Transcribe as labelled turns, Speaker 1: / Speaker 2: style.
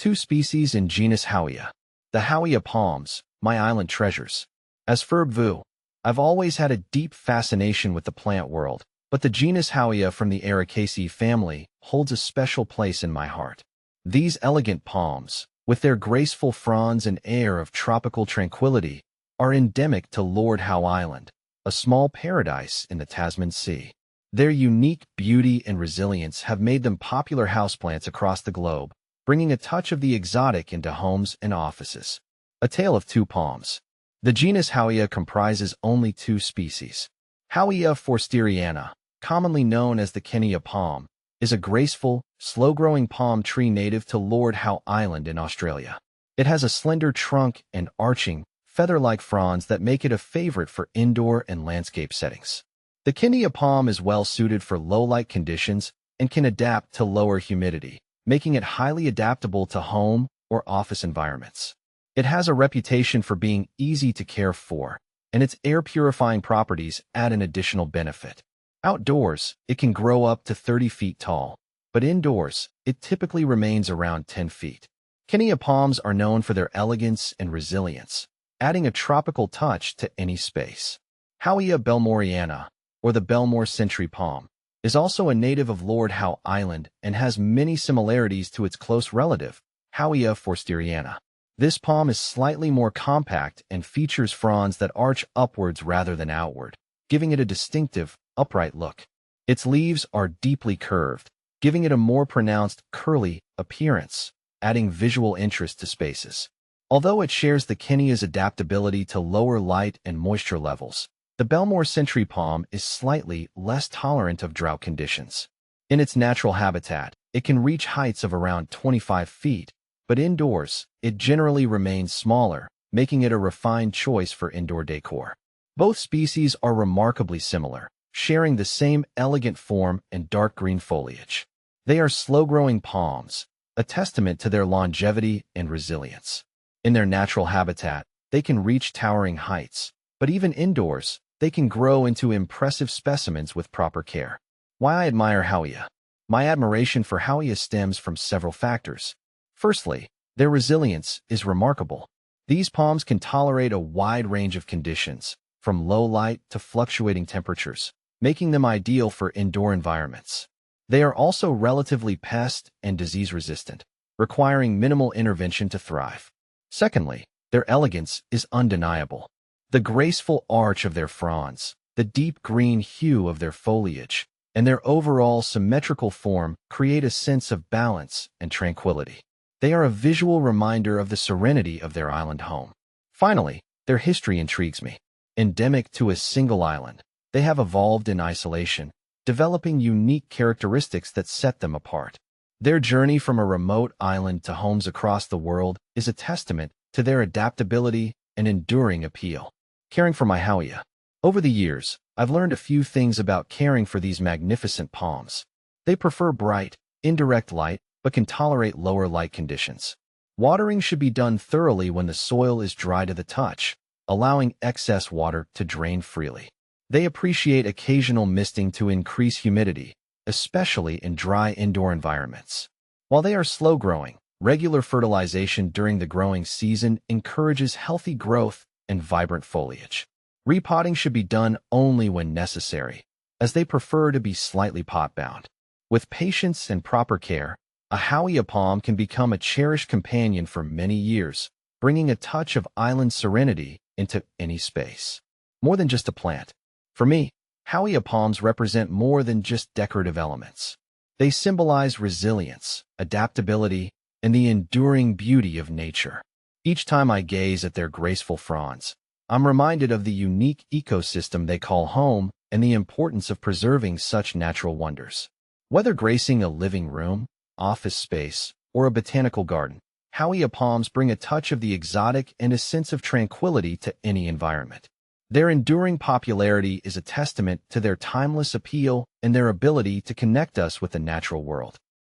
Speaker 1: Two species in genus Howea. The Howea palms, my island treasures. As Vu, I've always had a deep fascination with the plant world, but the genus Howea from the Ericaceae family holds a special place in my heart. These elegant palms, with their graceful fronds and air of tropical tranquility, are endemic to Lord Howe Island, a small paradise in the Tasman Sea. Their unique beauty and resilience have made them popular houseplants across the globe, bringing a touch of the exotic into homes and offices. A tale of two palms. The genus Howea comprises only two species. Howea forsteriana, commonly known as the Kenya palm, is a graceful, slow-growing palm tree native to Lord Howe Island in Australia. It has a slender trunk and arching, feather-like fronds that make it a favorite for indoor and landscape settings. The Kenya palm is well-suited for low-light conditions and can adapt to lower humidity, making it highly adaptable to home or office environments. It has a reputation for being easy to care for, and its air-purifying properties add an additional benefit. Outdoors, it can grow up to 30 feet tall, but indoors, it typically remains around 10 feet. Kenya palms are known for their elegance and resilience, adding a tropical touch to any space. Howea belmoriana, or the Belmore century palm, is also a native of Lord Howe Island and has many similarities to its close relative, Howea forsteriana. This palm is slightly more compact and features fronds that arch upwards rather than outward, giving it a distinctive, upright look. Its leaves are deeply curved, giving it a more pronounced, curly appearance, adding visual interest to spaces. Although it shares the Kenya's adaptability to lower light and moisture levels, the Belmore century palm is slightly less tolerant of drought conditions. In its natural habitat, it can reach heights of around 25 feet, but indoors, it generally remains smaller, making it a refined choice for indoor decor. Both species are remarkably similar, sharing the same elegant form and dark green foliage. They are slow-growing palms, a testament to their longevity and resilience. In their natural habitat, they can reach towering heights, but even indoors, they can grow into impressive specimens with proper care. Why I admire Howea. My admiration for Howea stems from several factors. Firstly, their resilience is remarkable. These palms can tolerate a wide range of conditions, from low light to fluctuating temperatures, making them ideal for indoor environments. They are also relatively pest and disease-resistant, requiring minimal intervention to thrive. Secondly, their elegance is undeniable. The graceful arch of their fronds, the deep green hue of their foliage, and their overall symmetrical form create a sense of balance and tranquility. They are a visual reminder of the serenity of their island home. Finally, their history intrigues me. Endemic to a single island, they have evolved in isolation, developing unique characteristics that set them apart. Their journey from a remote island to homes across the world is a testament to their adaptability and enduring appeal. Caring for my Howea. Over the years, I've learned a few things about caring for these magnificent palms. They prefer bright, indirect light, but can tolerate lower light conditions. Watering should be done thoroughly when the soil is dry to the touch, allowing excess water to drain freely. They appreciate occasional misting to increase humidity, especially in dry indoor environments. While they are slow-growing, regular fertilization during the growing season encourages healthy growth and vibrant foliage. Repotting should be done only when necessary, as they prefer to be slightly pot-bound. With patience and proper care, a Howea palm can become a cherished companion for many years, bringing a touch of island serenity into any space. More than just a plant. For me, Howea palms represent more than just decorative elements. They symbolize resilience, adaptability, and the enduring beauty of nature. Each time I gaze at their graceful fronds, I'm reminded of the unique ecosystem they call home and the importance of preserving such natural wonders. Whether gracing a living room, office space, or a botanical garden, Howea palms bring a touch of the exotic and a sense of tranquility to any environment. Their enduring popularity is a testament to their timeless appeal and their ability to connect us with the natural world.